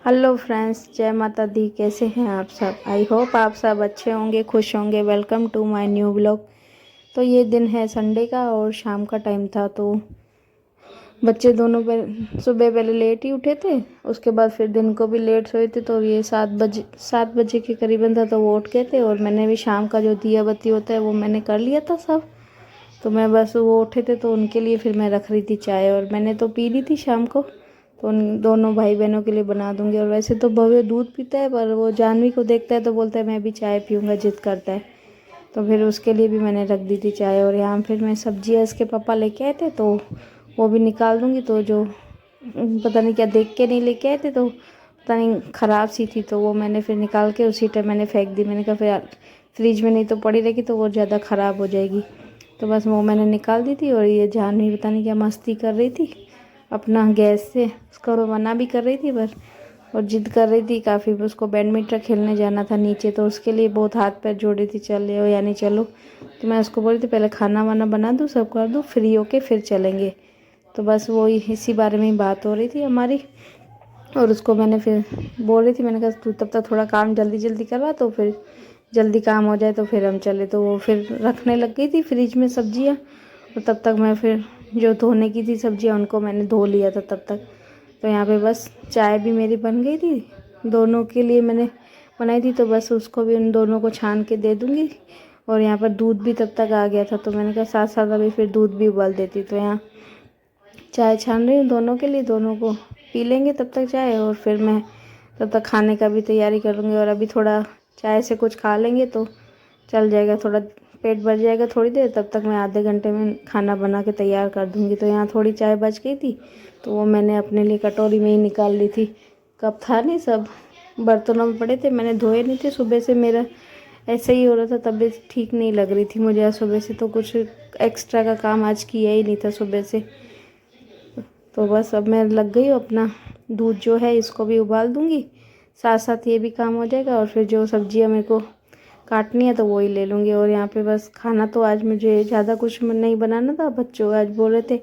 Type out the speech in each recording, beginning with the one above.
Hello friends, जय माता दी। कैसे हैं आप सब? आई होप आप सब अच्छे होंगे, खुश होंगे। Welcome to my new blog. तो ये दिन है संडे का और शाम का टाइम था। तो बच्चे दोनों सुबह पहले लेट ही उठे थे, उसके बाद फिर दिन को भी लेट सोए थे। तो ये 7 बजे के करीबन था तो वो उठ गए थे। और मैंने भी शाम का जो दिया बत्ती होता है वो मैंने कर लिया था सब। तो मैं बस वो उठे थे तो उनके लिए फिर मैं रख रही थी चाय, और मैंने तो पी ली थी शाम को। तो उन दोनों भाई बहनों के लिए बना दूंगी। और वैसे तो भव्य दूध पीता है, पर वो जानवी को देखता है तो बोलता है मैं भी चाय पीऊँगा, जिद करता है। तो फिर उसके लिए भी मैंने रख दी थी चाय। और यहाँ फिर मैं सब्जियाँ इसके पापा लेके आए थे तो वो भी निकाल दूंगी। तो जो पता नहीं क्या देख के नहीं लेके आए थे, तो पता नहीं ख़राब सी थी, तो वो मैंने फिर निकाल के उसी टाइम मैंने फेंक दी। मैंने कहा फिर फ्रिज में नहीं तो पड़ी रहेगी तो वो ज़्यादा ख़राब हो जाएगी। तो बस वो मैंने निकाल दी थी। और ये जानवी पता नहीं क्या मस्ती कर रही थी अपना गैस से। उसको मैं मना भी कर रही थी पर और जिद कर रही थी काफ़ी। उसको बैडमिंटन खेलने जाना था नीचे, तो उसके लिए बहुत हाथ पैर जोड़ रही थी, चले हो या नहीं चलो। तो मैं उसको बोल रही थी पहले खाना वाना बना दूँ, सब कर दूँ, फ्री होके फिर चलेंगे। तो बस वो इसी बारे में ही बात हो रही थी हमारी। और उसको मैंने फिर बोल रही थी, मैंने कहा तू तब तक थोड़ा काम जल्दी जल्दी करवा, तो फिर जल्दी काम हो जाए तो फिर हम चले। तो वो फिर रखने लग गई थी फ्रिज में सब्जियां। और तब तक मैं फिर जो धोने की थी सब्जियां उनको मैंने धो लिया था तब तक। तो यहाँ पे बस चाय भी मेरी बन गई थी, दोनों के लिए मैंने बनाई थी। तो बस उसको भी उन दोनों को छान के दे दूँगी। और यहाँ पर दूध भी तब तक आ गया था, तो मैंने कहा साथ साथ अभी फिर दूध भी उबाल देती। तो यहाँ चाय छान रही हूँ दोनों के लिए, दोनों को पी लेंगे तब तक चाय। और फिर मैं तब तक खाने का भी तैयारी कर लूँगी। और अभी थोड़ा चाय से कुछ खा लेंगे तो चल जाएगा, थोड़ा पेट भर जाएगा थोड़ी देर। तब तक मैं आधे घंटे में खाना बना के तैयार कर दूँगी। तो यहाँ थोड़ी चाय बच गई थी तो वो मैंने अपने लिए कटोरी में ही निकाल ली थी। कप था नहीं, सब बर्तनों में पड़े थे, मैंने धोए नहीं थे। सुबह से मेरा ऐसे ही हो रहा था, तबीयत ठीक नहीं लग रही थी मुझे आज सुबह से। तो कुछ एक्स्ट्रा का काम आज किया ही नहीं था सुबह से। तो बस अब मैं लग गई हूँ अपना दूध जो है इसको भी उबाल दूँगी, साथ साथ ये भी काम हो जाएगा। और फिर जो सब्जियाँ मेरे को काटनी है तो वही ले लूँगी। और यहाँ पे बस खाना तो आज मुझे ज़्यादा कुछ नहीं बनाना था। बच्चों आज बोल रहे थे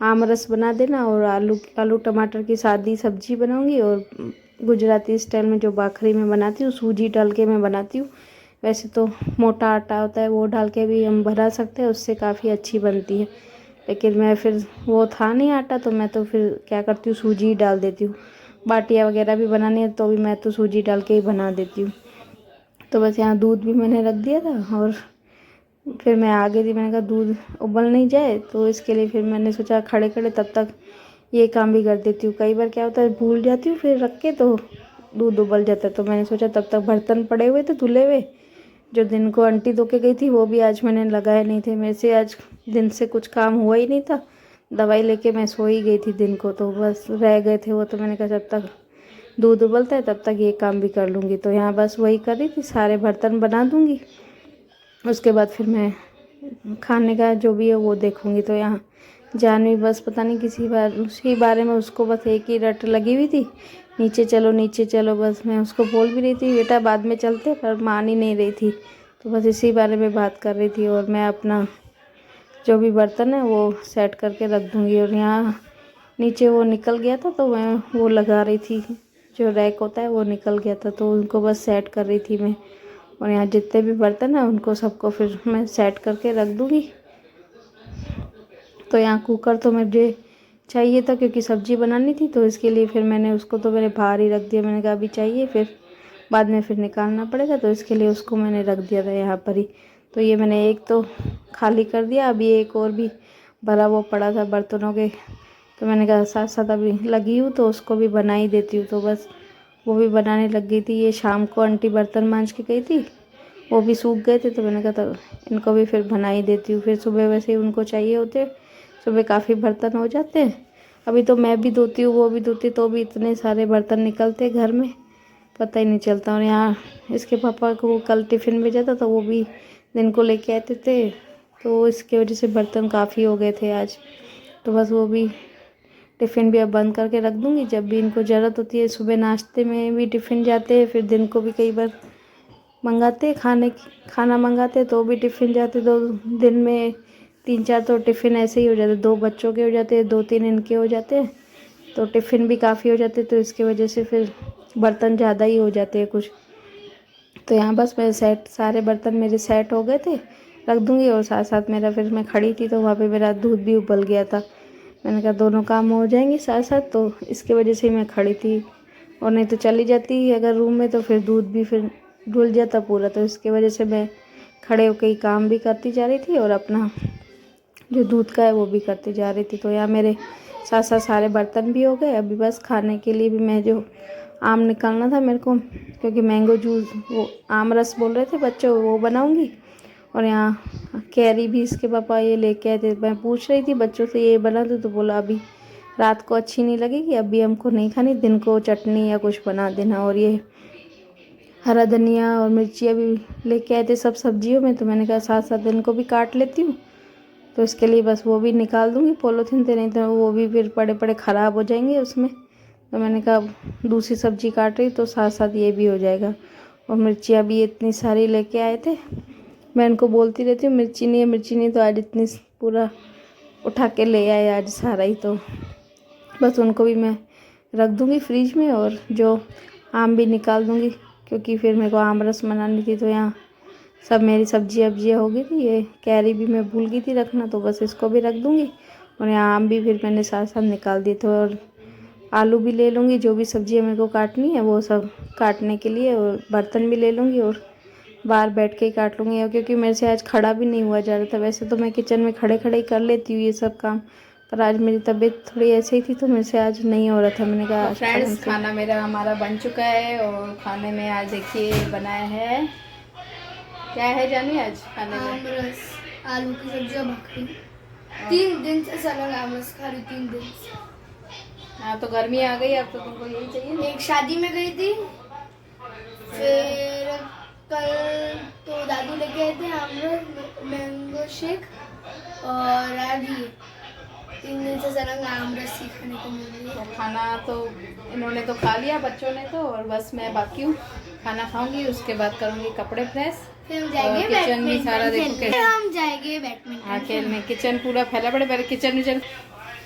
आम रस बना देना, और आलू आलू टमाटर की सादी सब्जी बनाऊँगी। और गुजराती स्टाइल में जो बाखरी में बनाती हूँ, सूजी डाल के मैं बनाती हूँ। वैसे तो मोटा आटा होता है वो डाल के भी हम बना सकते हैं, उससे काफ़ी अच्छी बनती है। लेकिन मैं फिर वो था नहीं आटा, तो मैं तो फिर क्या करती हूँ सूजी ही डाल देती हूँ। बाटियाँ वगैरह भी बनानी है तो भी मैं तो सूजी डाल के ही बना देती हूँ। तो बस यहाँ दूध भी मैंने रख दिया था और फिर मैं आ गई थी। मैंने कहा दूध उबल नहीं जाए, तो इसके लिए फिर मैंने सोचा खड़े खड़े तब तक ये काम भी कर देती हूँ। कई बार क्या होता है भूल जाती हूँ फिर रख के, तो दूध उबल जाता है। तो मैंने सोचा तब तक बर्तन पड़े हुए थे धुले हुए, जो दिन को आंटी धो के गई थी वो भी आज मैंने लगाए नहीं थे। मेरे से आज दिन से कुछ काम हुआ ही नहीं था, दवाई लेके मैं सो ही गई थी दिन को, तो बस रह गए थे वो। तो मैंने कहा जब तक दूध उबलता है तब तक ये काम भी कर लूँगी। तो यहाँ बस वही कर रही थी, सारे बर्तन बना दूँगी, उसके बाद फिर मैं खाने का जो भी है वो देखूँगी। तो यहाँ जानवी बस पता नहीं उसी बारे में उसको बस एक ही रट लगी हुई थी, नीचे चलो नीचे चलो। बस मैं उसको बोल भी रही थी बेटा बाद में चलते, पर मान ही नहीं रही थी। तो बस इसी बारे में बात कर रही थी। और मैं अपना जो भी बर्तन है वो सेट करके रख दूँगी। और यहाँ नीचे वो निकल गया था तो मैं वो लगा रही थी, जो रैक होता है वो निकल गया था तो उनको बस सेट कर रही थी मैं। और यहाँ जितने भी बर्तन हैं उनको सबको फिर मैं सेट करके रख दूँगी। तो यहाँ कुकर तो मुझे चाहिए था क्योंकि सब्ज़ी बनानी थी, तो इसके लिए फिर मैंने उसको तो मैंने बाहर ही रख दिया। मैंने कहा अभी चाहिए फिर बाद में फिर निकालना पड़ेगा, तो इसके लिए उसको मैंने रख दिया था यहाँ पर ही। तो ये मैंने एक तो खाली कर दिया, अभी एक और भी भरा वो पड़ा था बर्तनों के। तो मैंने कहा साथ साथ अभी लगी हूँ तो उसको भी बना ही देती हूँ। तो बस वो भी बनाने लग गई थी। ये शाम को आंटी बर्तन मांज के गई थी, वो भी सूख गए थे, तो मैंने कहा तो इनको भी फिर बना ही देती हूँ। फिर सुबह वैसे ही उनको चाहिए होते, सुबह काफ़ी बर्तन हो जाते हैं। अभी तो मैं भी धोती हूँ वो भी धोती, तो भी इतने सारे बर्तन निकलते घर में पता ही नहीं चलता। और यहाँ इसके पापा को कल टिफ़िन भेजा था तो वो भी दिन को लेके आते थे, तो इसकी वजह से बर्तन काफ़ी हो गए थे आज। तो बस वो भी टिफ़िन भी अब बंद करके रख दूँगी, जब भी इनको ज़रूरत होती है। सुबह नाश्ते में भी टिफ़िन जाते हैं, फिर दिन को भी कई बार मंगाते खाना मंगाते तो भी टिफ़िन जाते। तो दिन में 3-4 तो टिफ़िन ऐसे ही हो जाते, 2 बच्चों के हो जाते हैं, 2-3 इनके हो जाते हैं। तो टिफ़िन भी काफ़ी हो जाते, तो इसकी वजह से फिर बर्तन ज़्यादा ही हो जाते हैं कुछ। तो यहाँ बस मेरे सेट, सारे बर्तन मेरे सेट हो गए थे, रख दूँगी। और साथ साथ मेरा, फिर मैं खड़ी थी तो वहाँ पे मेरा दूध भी उबल गया था। मैंने कहा दोनों काम हो जाएंगे साथ साथ, तो इसकी वजह से मैं खड़ी थी। और नहीं तो चली जाती अगर रूम में, तो फिर दूध भी फिर धुल जाता पूरा। तो इसकी वजह से मैं खड़े होकर ही काम भी करती जा रही थी और अपना जो दूध का है वो भी करती जा रही थी। तो यहाँ मेरे साथ साथ सारे बर्तन भी हो गए। अभी बस खाने के लिए भी मैं जो आम निकालना था मेरे को, क्योंकि मैंगो जूस, वो आम रस बोल रहे थे बच्चे, वो बनाऊंगी। और यहाँ कैरी भी इसके पापा ये लेके आए थे। मैं पूछ रही थी बच्चों से ये बना दो, तो बोला अभी रात को अच्छी नहीं लगेगी, अभी हमको नहीं खानी, दिन को चटनी या कुछ बना देना। और ये हरा धनिया और मिर्चियाँ भी लेके आए थे सब सब्जियों में, तो मैंने कहा साथ साथ इनको भी काट लेती हूँ। तो इसके लिए बस वो भी निकाल दूँगी पॉलीथीन से, नहीं तो वो भी फिर पड़े पड़े ख़राब हो जाएंगे उसमें। तो मैंने कहा दूसरी सब्जी काट रही तो साथ साथ ये भी हो जाएगा। और मिर्चियाँ भी इतनी सारी लेके आए थे, मैं इनको बोलती रहती हूँ मिर्ची नहीं है मिर्ची नहीं, तो आज इतनी पूरा उठा के ले आए आज सारा ही। तो बस उनको भी मैं रख दूँगी फ्रिज में, और जो आम भी निकाल दूँगी, क्योंकि फिर मेरे को आम रस बनानी थी। तो यहाँ सब मेरी सब्जियाँ हो गई थी। ये कैरी भी मैं भूल गई थी रखना, तो बस इसको भी रख दूँगी। और यहाँ आम भी फिर मैंने साथ साथ निकाल दिए थे। और आलू भी ले लूँगी, जो भी सब्जियाँ मेरे को काटनी है वो सब काटने के लिए। और बर्तन भी ले लूँगी और बाहर बैठ के ही काट लूँगी, और क्योंकि मेरे से आज खड़ा भी नहीं हुआ जा रहा था। वैसे तो मैं किचन में खड़े खड़े ही कर लेती हूँ ये सब काम, पर आज मेरी तबीयत थोड़ी ऐसे ही थी तो मेरे से आज नहीं हो रहा था। मैंने कहा तो फ्रेंड्स खाना हमारा बन चुका है। और खाने में आज देखिए बनाया है, क्या है जानी आज खाने में? आमरस, आलू की सब्जी और भाखरी। 3 दिन से सलग आमरस खा रही, 3 दिन से। हाँ तो गर्मी आ गई, अब तो तुमको यही चाहिए। एक शादी में गई थी, फिर कल तो दादू लेके आए थे आमरस, मैंगो शेक, और आज ये 3 दिन से सलग आमरस ही खाने को मिल रही है। तो खाना तो इन्होंने तो खा लिया बच्चों ने तो, और बस मैं बाकी हूँ, खाना खाऊंगी, उसके बाद करूँगी कपड़े प्रेस। फिर हम जाएंगे किचन में सारा देखो कैसे, हम जाएंगे बैडमिंटन। हाँ खेलने। किचन पूरा फैला पड़े, पहले किचन में चल,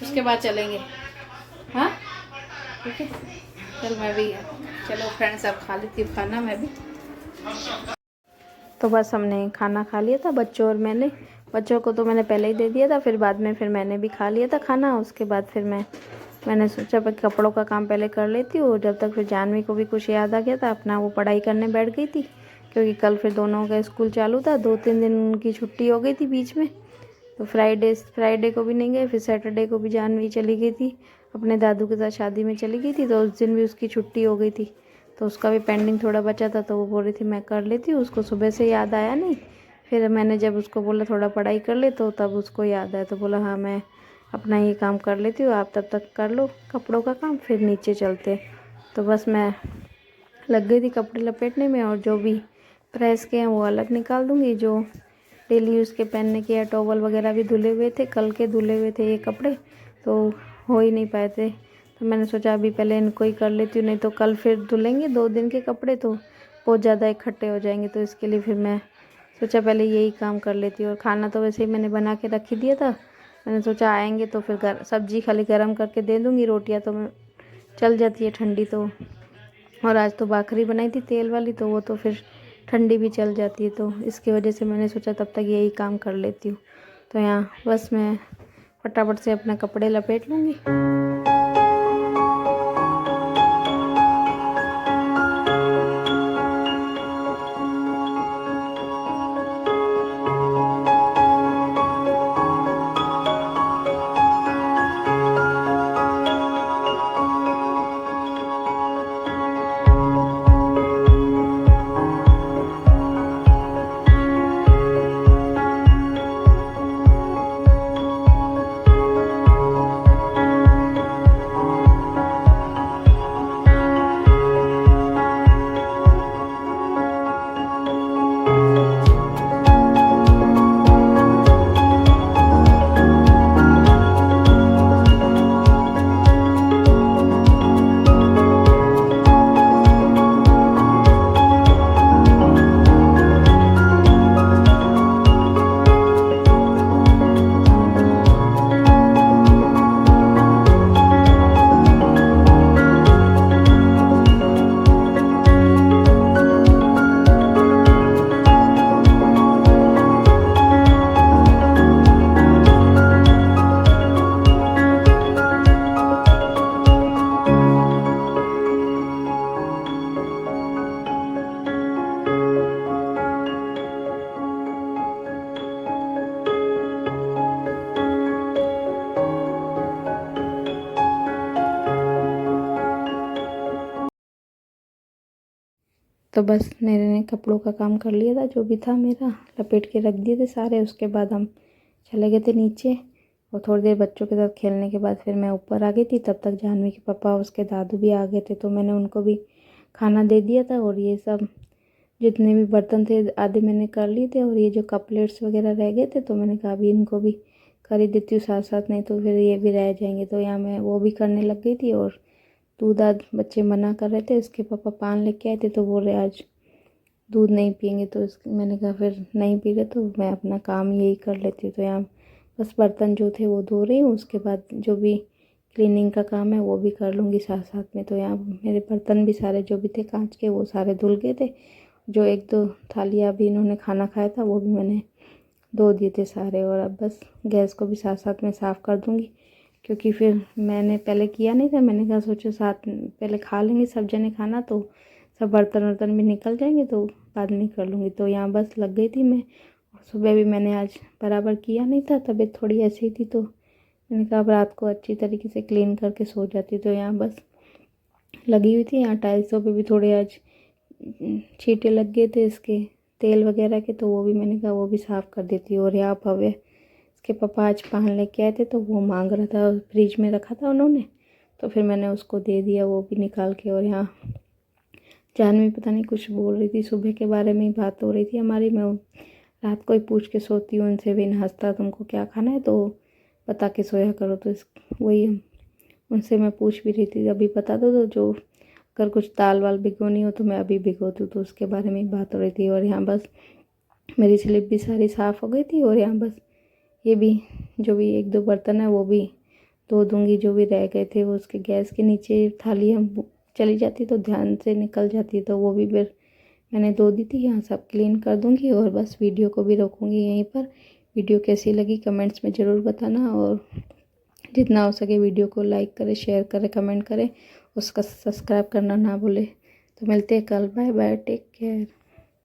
उसके बाद चलेंगे। हाँ ठीक है, चल मैं भी, चलो फ्रेंड्स अब खा लेती हूँ खाना मैं भी। तो बस हमने खाना खा लिया था बच्चों और मैंने। बच्चों को तो मैंने पहले ही दे दिया था, फिर बाद में फिर मैंने भी खा लिया था खाना। उसके बाद फिर मैंने सोचा कि कपड़ों का काम पहले कर लेती हूँ। जब तक फिर जानवी को भी कुछ याद आ गया था, अपना वो पढ़ाई करने बैठ गई थी, क्योंकि कल फिर दोनों का स्कूल चालू था। 2-3 दिन उनकी छुट्टी हो गई थी बीच में। तो फ्राइडे को भी नहीं गए, फिर सैटरडे को भी जानवी चली गई थी, अपने दादू के साथ शादी में चली गई थी, तो उस दिन भी उसकी छुट्टी हो गई थी। तो उसका भी पेंडिंग थोड़ा बचा था, तो वो बोल रही थी मैं कर लेती हूँ। उसको सुबह से याद आया नहीं, फिर मैंने जब उसको बोला थोड़ा पढ़ाई कर ले, तो तब उसको याद आया। तो बोला हाँ मैं अपना ये काम कर लेती हूँ, आप तब तक कर लो कपड़ों का काम, फिर नीचे चलते। तो बस मैं लग गई थी कपड़े लपेटने में, और जो भी प्रेस के हैं वो अलग निकाल दूँगी। जो डेली यूज़ के पहनने के या टॉवल वगैरह भी धुले हुए थे, कल के धुले हुए थे ये कपड़े, तो हो ही नहीं पाए थे। तो मैंने सोचा अभी पहले इनको ही कर लेती हूँ, नहीं तो कल फिर धुलेंगे 2 दिन के कपड़े तो बहुत ज़्यादा इकट्ठे हो जाएंगे। तो इसके लिए फिर मैं सोचा पहले यही काम कर लेती हूँ। और खाना तो वैसे ही मैंने बना के रख ही दिया था। मैंने सोचा आएंगे तो फिर सब्जी खाली गर्म करके दे दूँगी, रोटियाँ तो चल जाती है ठंडी तो। और आज तो भाखरी बनाई थी तेल वाली, तो वो तो फिर ठंडी भी चल जाती है। तो इसकी वजह से मैंने सोचा तब तक यही काम कर लेती हूँ। तो यहाँ बस मैं फटाफट से अपने कपड़े लपेट लूँगी। तो बस मेरे ने कपड़ों का काम कर लिया था, जो भी था मेरा लपेट के रख दिए थे सारे। उसके बाद हम चले गए थे नीचे और थोड़ी देर बच्चों के साथ खेलने के बाद फिर मैं ऊपर आ गई थी। तब तक जानवी के पापा उसके दादू भी आ गए थे, तो मैंने उनको भी खाना दे दिया था। और ये सब जितने भी बर्तन थे आधे मैंने कर लिए थे, और ये जो कप प्लेट्स वगैरह रह गए थे तो मैंने कहा अभी इनको भी कर ही देती हूँ साथ साथ, नहीं तो फिर ये भी रह जाएंगे। तो यहाँ मैं वो भी करने लग गई थी। और दूध आज बच्चे मना कर रहे थे, उसके पापा पान लेके आए थे तो बोल रहे आज दूध नहीं पियेंगे। तो मैंने कहा फिर नहीं पी रहे तो मैं अपना काम यही कर लेती हूँ। तो यहाँ बस बर्तन जो थे वो धो रही हूँ, उसके बाद जो भी क्लीनिंग का काम है वो भी कर लूँगी साथ साथ में। तो यहाँ मेरे बर्तन भी सारे जो भी थे कांच के वो सारे धुल गए थे। जो 1-2 थालियाँ भी इन्होंने खाना खाया था वो भी मैंने धो दिए थे सारे। और अब बस गैस को भी साथ साथ में साफ़ कर दूँगी, क्योंकि फिर मैंने पहले किया नहीं था। मैंने कहा सोचो साथ पहले खा लेंगे सब जने खाना, तो सब बर्तन वर्तन भी निकल जाएंगे, तो बाद में कर लूँगी। तो यहाँ बस लग गई थी मैं। सुबह भी मैंने आज बराबर किया नहीं था, तबीयत थोड़ी ऐसी थी, तो मैंने कहा अब रात को अच्छी तरीके से क्लीन करके सो जाती। तो यहाँ बस लगी हुई थी। यहाँ टाइल्सों पे भी थोड़े आज छींटे लग गए थे इसके तेल वगैरह के, तो वो भी मैंने कहा वो भी साफ़ कर देती। और यहाँ भव्य इसके पापा आज पान लेके आए थे तो वो मांग रहा था, फ्रिज में रखा था उन्होंने, तो फिर मैंने उसको दे दिया वो भी निकाल के। और यहाँ जानवी पता नहीं कुछ बोल रही थी, सुबह के बारे में ही बात हो रही थी हमारी। मैं रात को ही पूछ के सोती हूँ उनसे भी, नाश्ता तुमको क्या खाना है तो बता के सोया करो। तो वही उनसे मैं पूछ भी रही थी अभी बता दो, तो जो अगर कुछ दाल वाल भिगोनी हो तो मैं अभी भिगोती हूँ। तो उसके बारे में ही बात हो रही थी। और यहाँ बस मेरी स्लिप भी सारी साफ़ हो गई थी। और यहाँ बस ये भी जो भी 1-2 बर्तन है वो भी धो दूँगी, जो भी रह गए थे वो उसके गैस के नीचे थाली हम चली जाती तो ध्यान से निकल जाती, तो वो भी फिर मैंने धो दी थी। यहाँ सब क्लीन कर दूँगी और बस वीडियो को भी रोकूँगी यहीं पर। वीडियो कैसी लगी कमेंट्स में ज़रूर बताना, और जितना हो सके वीडियो को लाइक करें, शेयर करें, कमेंट करें, उसका सब्सक्राइब करना ना भूलें। तो मिलते हैं कल, बाय बाय, टेक केयर।